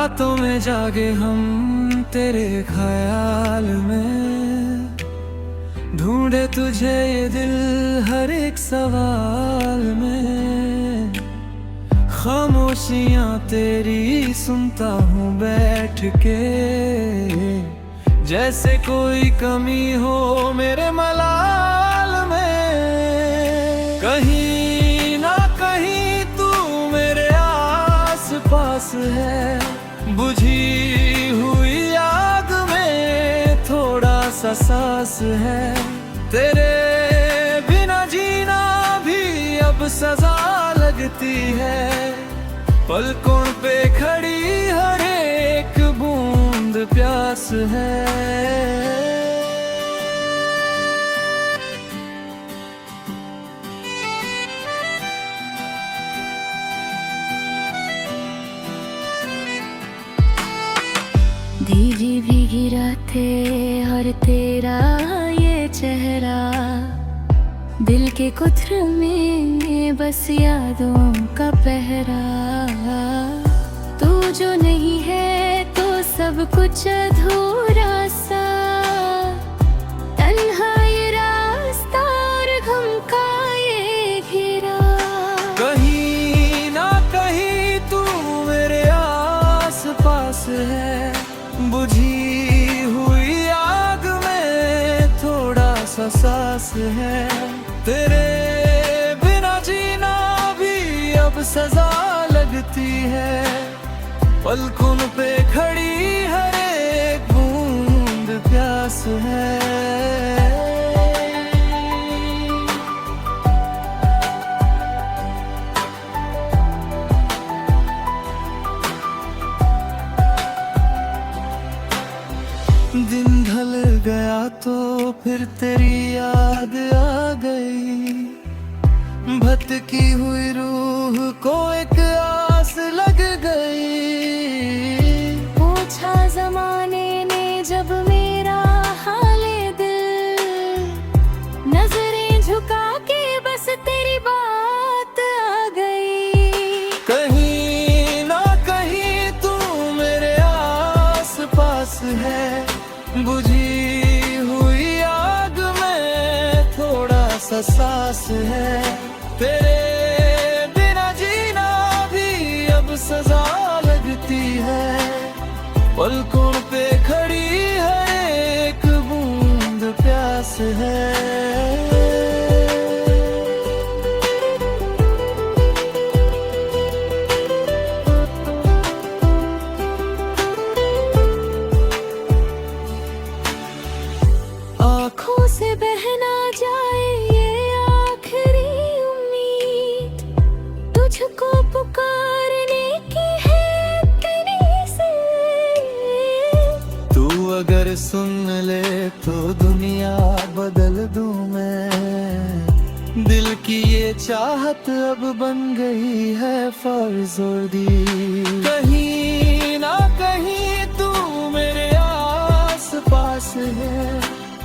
रातों में जागे हम तेरे ख्याल में, ढूंढे तुझे ये दिल हर एक सवाल में। खामोशियां तेरी सुनता हूँ बैठ के, जैसे कोई कमी हो मेरे मलाल में। कहीं ना कहीं तू मेरे आस पास है, बुझी हुई आग में थोड़ा सा सांस है। तेरे बिना जीना भी अब सजा लगती है, पलकों पे खड़ी हर एक बूंद प्यास है। भीगी भीगी रातें और तेरा ये चेहरा, दिल के कुथर में बस यादों का पहरा। तू जो नहीं है तो सब कुछ अधूरा सा, तन्हा ये रास्ता और गम का ये घेरा। कहीं ना कहीं तू मेरे आस पास है, बुझी हुई आग में थोड़ा सा सांस है। तेरे बिना जीना भी अब सजा लगती है, पलकों पे खड़ी हर एक बूंद प्यास है। दिन ढल गया तो फिर तेरी याद आ गई, भटकी हुई रूह को एक आस लग गई। पूछा जमाने ने जब मेरा हाले दिल, नजरें झुका के बस तेरी बात आ गई। कहीं ना कहीं तू मेरे आस पास है, बुझी हुई आग में थोड़ा सा सांस है। तेरे बिना जीना भी अब सजा लगती है, पलकों पे खड़ी हर एक बूंद प्यास है। आँखों से बहना जाए ये आखिरी उम्मीद, तुझको पुकारने की है तेरी से। तू अगर सुन ले तो दुनिया बदल दूं मैं, दिल की ये चाहत अब बन गई है फर्ज और दी। कहीं ना कहीं तू मेरे आस पास है,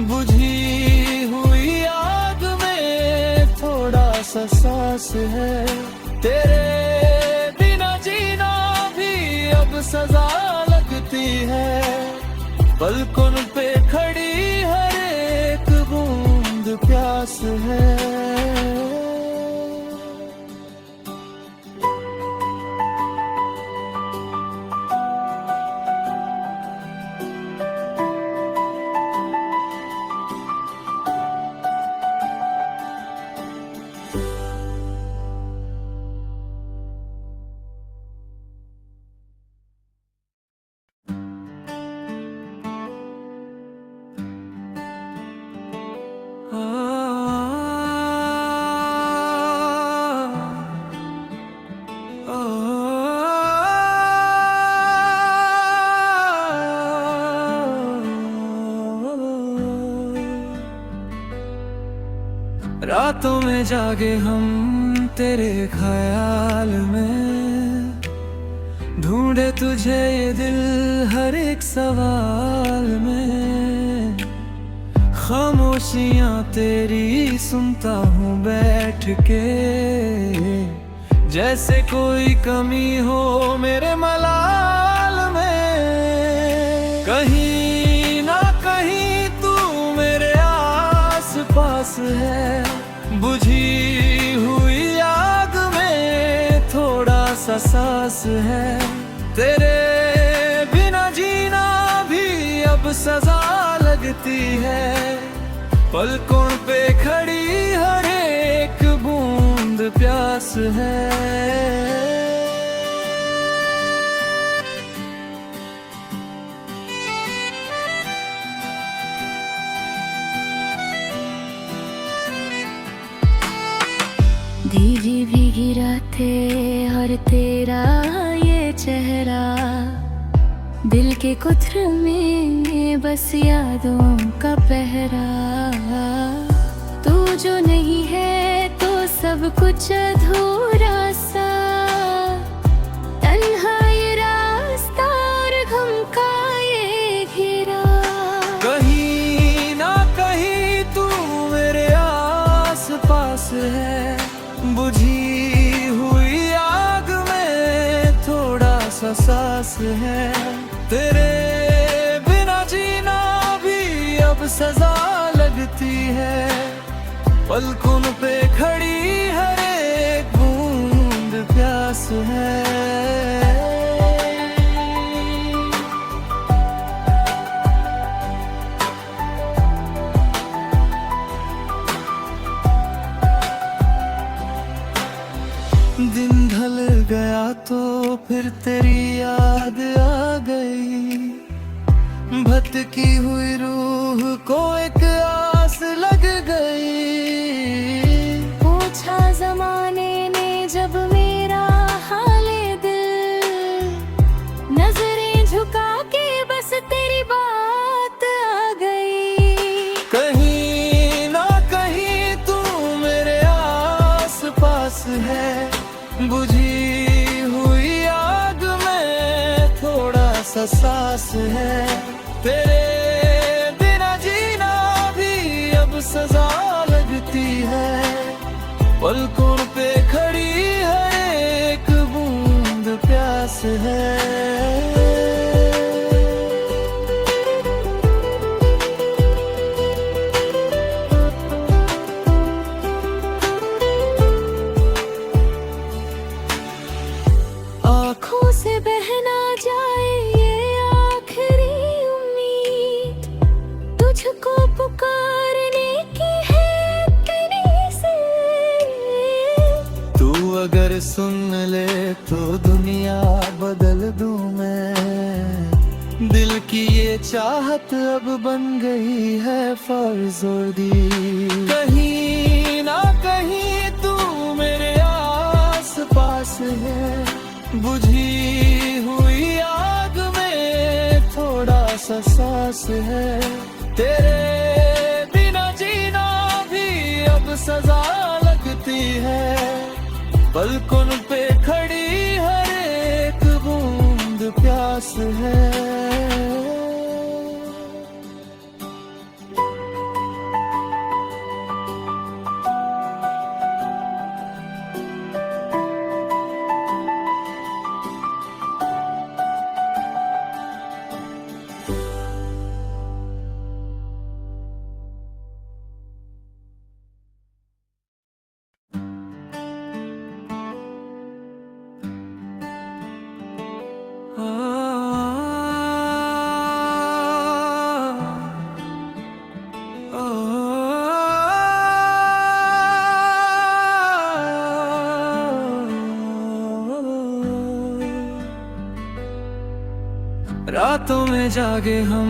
बुझी हुई आग में थोड़ा सा सांस है। तेरे बिना जीना भी अब सजा लगती है, पलकों पे खड़ी हर एक बूंद प्यास है। रातों में जागे हम तेरे ख्याल में, ढूंढे तुझे ये दिल हर एक सवाल में। खामोशियां तेरी सुनता हूँ बैठ के, जैसे कोई कमी हो मेरे मलाल बुझी हुई आग में थोड़ा सा सांस है, तेरे बिना जीना भी अब सजा लगती है। पलकों पे खड़ी हर एक बूंद प्यास है। भीगी भीगी रातें और तेरा ये चेहरा, दिल के कुथर में बस यादों का पहरा। तू जो नहीं है तो सब कुछ अधूरा सा, तन्हा ये रास्ता और गम का ये घेरा। कहीं ना कहीं तू मेरे आस पास है, बुझी हुई आग में थोड़ा सा सांस है। तेरे बिना जीना भी अब सजा लगती है। पलकों पे खड़ी हर एक बूंद प्यास है। दिन ढल गया तो फिर तेरी याद आ गई, भटकी हुई रूह को एक आस लग गई। पूछा जमाने ने जब मेरा हाले दिल, नजरें झुका के बस तेरी बात आ गई। कहीं ना कहीं तू मेरे आस पास है, बुझी हुई आग में थोड़ा सा सांस है। तेरे बिना जीना भी अब सजा लगती है। पलकों पे खड़ी हर एक बूंद प्यास है। आँखों से बहना जाए ये आखिरी उम्मीद, तुझको पुकारने की है तेरी से। तू अगर सुन ले तो दुनिया बदल दूं मैं। दिल की ये चाहत अब बन गई है फर्ज और दी। कहीं ना कहीं तू मेरे आस पास है, बुझी हुई आग में थोड़ा सा सांस है। तेरे बिना जीना भी अब सजा लगती है। पलकों पे खड़ी हर एक बूंद प्यास है। रातों में जागे हम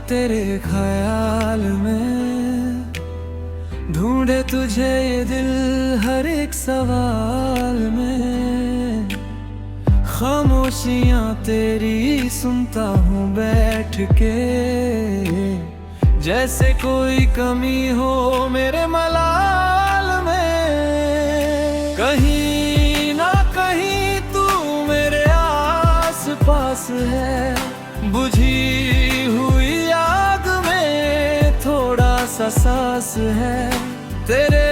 तेरे ख्याल में, ढूंढे तुझे ये दिल हर एक सवाल में। खामोशियां तेरी सुनता हूँ बैठ के, जैसे कोई कमी हो मेरे मलाल में। कहीं ना कहीं तू मेरे आस पास है, बुझी हुई आग में थोड़ा सा सांस है। तेरे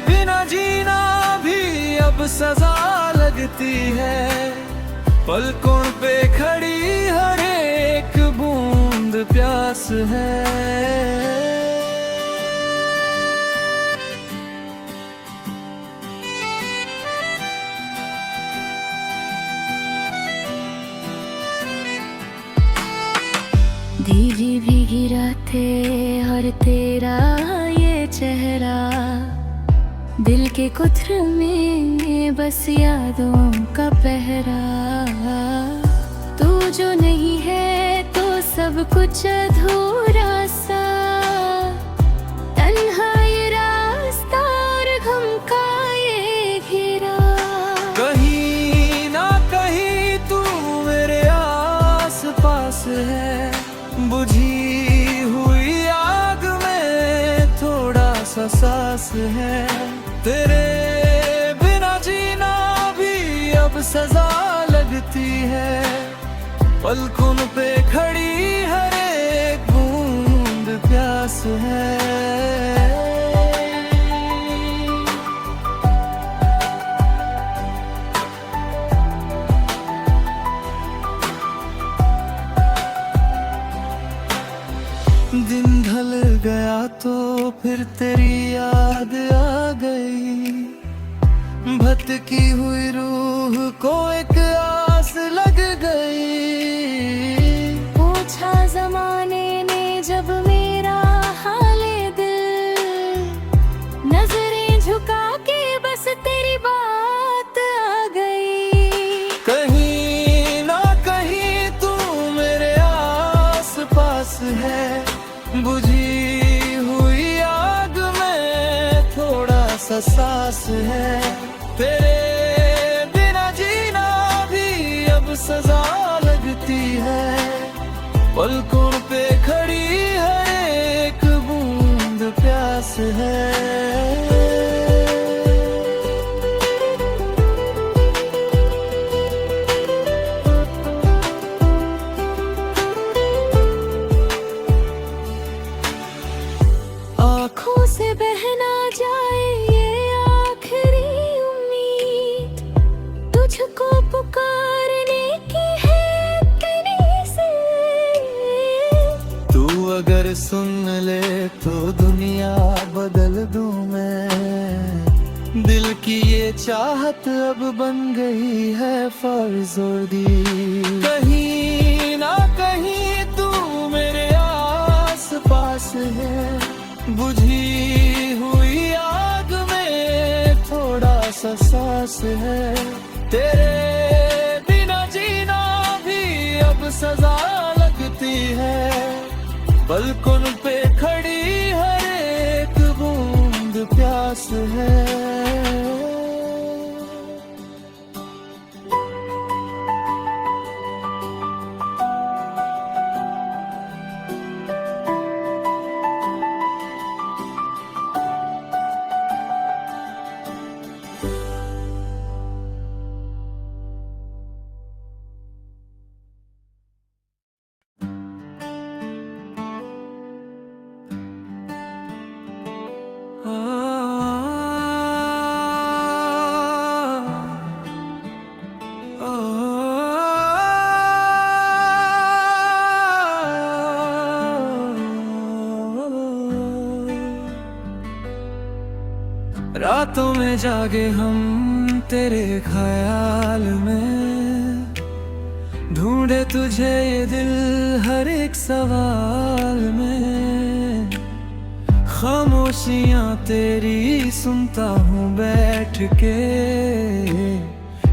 बिना जीना भी अब सजा लगती है। पलकों पे खड़ी हर एक बूंद प्यास है। भीगी रातें और तेरा ये चेहरा, दिल के कुथर में बस यादों का पहरा। तू जो नहीं है तो सब कुछ अधूरा सा, तन्हा ये रास्ता और गम का ये घेरा। कहीं ना कहीं तू मेरे आस पास है, बुझी हुई आग में थोड़ा सा सांस है। तेरे बिना जीना भी अब सजा लगती है, पलकों पे खड़ी हर एक बूंद प्यास है। दिन ढल गया तो फिर तेरी याद आ गई, भटकी हुई रूह को एक आस लग गई। पूछा जमाने ने जब मेरा हाले दिल, नजरें झुका के बस तेरी बात आ गई। कहीं ना कहीं तू मेरे आस पास है, बुझी हुई आग में थोड़ा सा सांस है। तेरे बिना जीना भी अब सजा लगती है, पलकों पे खड़ी हर एक बूंद प्यास है। आँखों से बहना जाए ये आखिरी उम्मीद, तुझको पुकारने की है इतनी सी। तू अगर सुन ले तो दुनिया बदल दूं मैं, दिल की ये चाहत अब बन गई है फर्ज और दी। कहीं ना कहीं तू मेरे आस पास है, बुझी हुई आग में थोड़ा सा सांस है। तेरे बिना जीना भी अब सजा लगती है, पलकों पे खड़ी हर एक बूंद प्यास है। रातों में जागे हम तेरे ख्याल में, ढूंढे तुझे ये दिल हर एक सवाल में। खामोशियां तेरी सुनता हूँ बैठ के,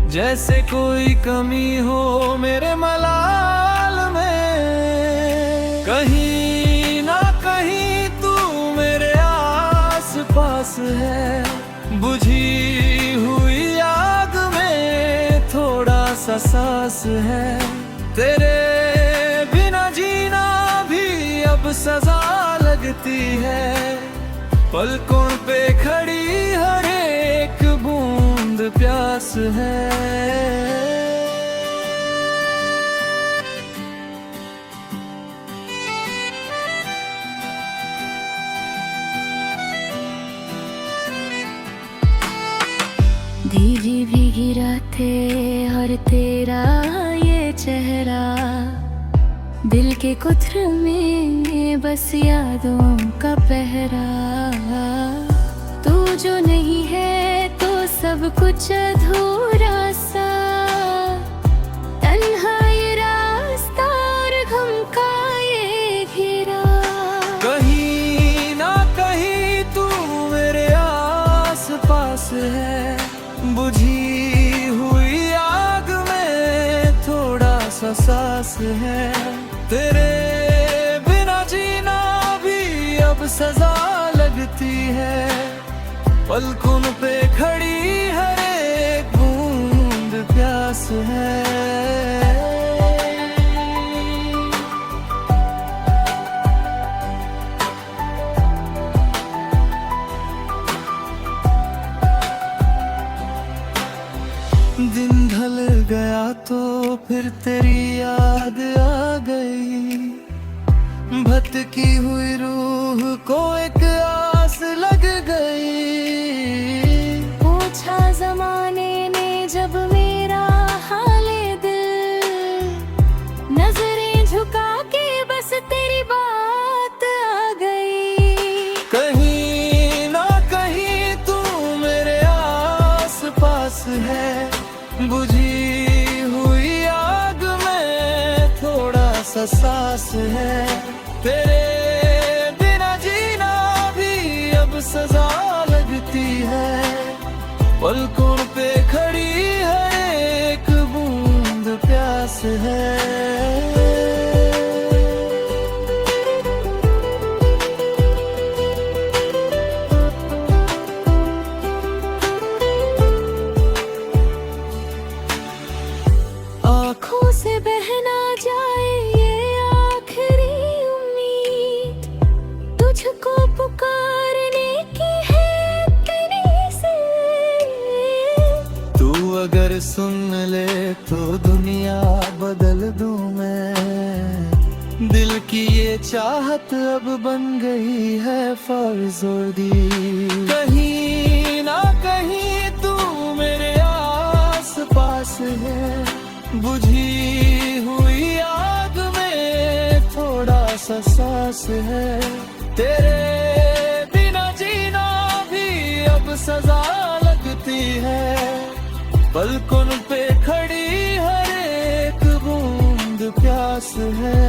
जैसे कोई कमी हो मेरे मलाल में। कहीं ना कहीं तू मेरे आस पास है, बुझी हुई आग में थोड़ा सा सांस है। तेरे बिना जीना भी अब सजा लगती है, पलकों पे खड़ी हर एक बूंद प्यास है। भीगी भीगी रातें और तेरा ये चेहरा, दिल के कुथर में बस यादों का पहरा। तू जो नहीं है तो सब कुछ अधूरा सा, तन्हा ये रास्ता और गम का ये घेरा। है, बुझी हुई आग में थोड़ा सा सांस है। तेरे बिना जीना भी अब सजा लगती है, पलकों पे खड़ी हर एक बूंद प्यास है। दिन ढल गया तो फिर तेरी याद आ गई, भटकी हुई रूह को एक आस लग गई। पूछा जमाने ने जब मेरा हाले दिल, नजरें झुका के बस तेरी बात आ गई। कहीं ना कहीं तू मेरे आस पास है, बुझी हुई आग में थोड़ा सा सांस है। तेरे बिना जीना भी अब सजा लगती है, पलकों पे खड़ी हर एक बूंद प्यास है। आँखों से बहना जाए ये आखिरी उम्मीद, तुझको पुकारने की है तेरी से। तू अगर सुन ले तो दुनिया बदल दूं मैं, दिल की ये चाहत अब बन गई है फर्ज और दी। कहीं ना कहीं तू मेरे आस पास है, बुझी हुई आग में थोड़ा सा सांस है। तेरे बिना जीना भी अब सजा लगती है, पलकों पे खड़ी हर एक बूंद प्यास है।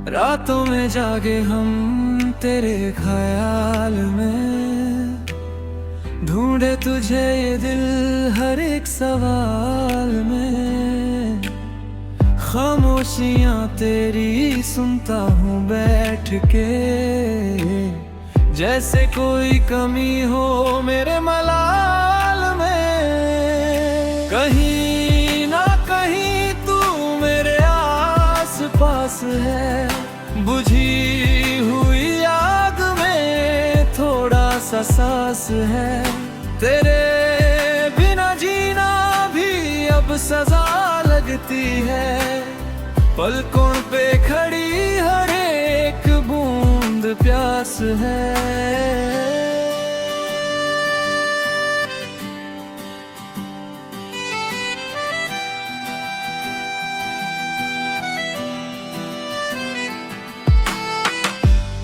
रातों में जागे हम तेरे ख्याल में, ढूंढे तुझे ये दिल हर एक सवाल में। खामोशियां तेरी सुनता हूँ बैठ के, जैसे कोई कमी हो मेरे मलाल में। कहीं ना कहीं तू मेरे आस पास है, बुझी हुई आग में थोड़ा सा सांस है। तेरे बिना जीना भी अब सजा लगती है, पलकों पे खड़ी हर एक बूंद प्यास है।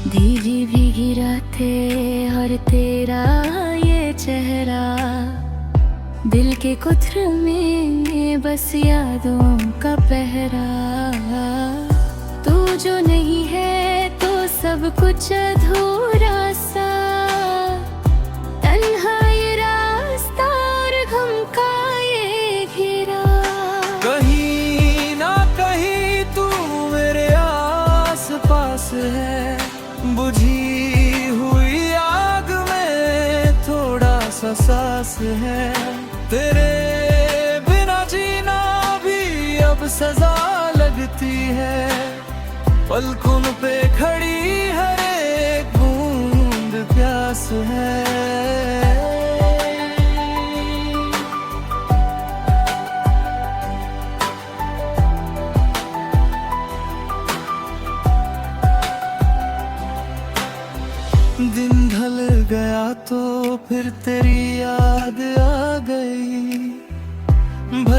भीगी भीगी रातें और तेरा ये चेहरा, दिल के कुथर में बस यादों का पहरा। तू जो नहीं है तो सब कुछ अधूरा सा, तन्हा ये रास्ता और गम का ये घेरा। कहीं ना कहीं तू मेरे आस पास है, बुझी हुई आग में थोड़ा सा सांस है। तेरे बिना जीना भी अब सजा लगती है, पलकों पे खड़ी हर एक बूंद प्यास है।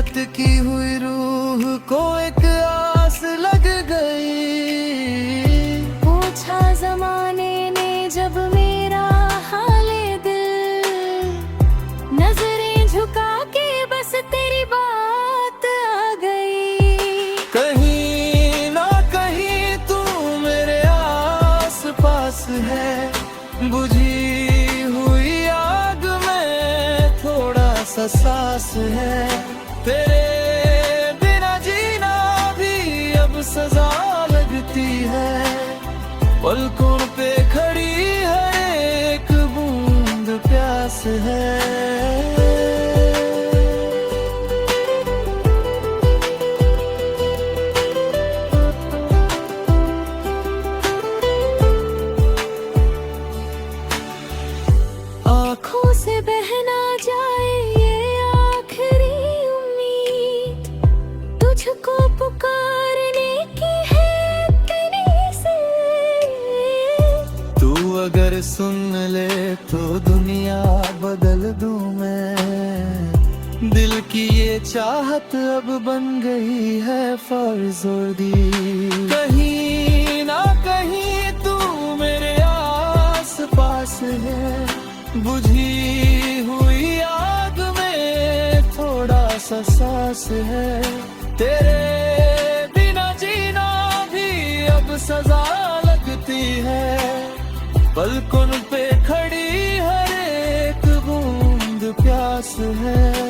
भटकी हुई रूह को एक आस लग गई। पूछा जमाने ने जब मेरा हाले दिल, नजरें झुका के बस तेरी बात आ गई। कहीं ना कहीं तू मेरे आस पास है, बुझी हुई आग में थोड़ा सा सांस है। तेरे बिना जीना भी अब सजा लगती है, पलकों पे खड़ी है एक बूंद प्यास है। आँखों से बहना जाए ये आखिरी उम्मीद, तुझको पुकारने की है तेरी से। तू अगर सुन ले तो दुनिया बदल दूं मैं, दिल की ये चाहत अब बन गई है फर्ज और दी। कहीं ना कहीं तू मेरे आस पास है, बुझी हुई आग में थोड़ा सा सांस है। तेरे बिना जीना भी अब सजा लगती है, पलकों पे खड़ी हर एक बूंद प्यास है।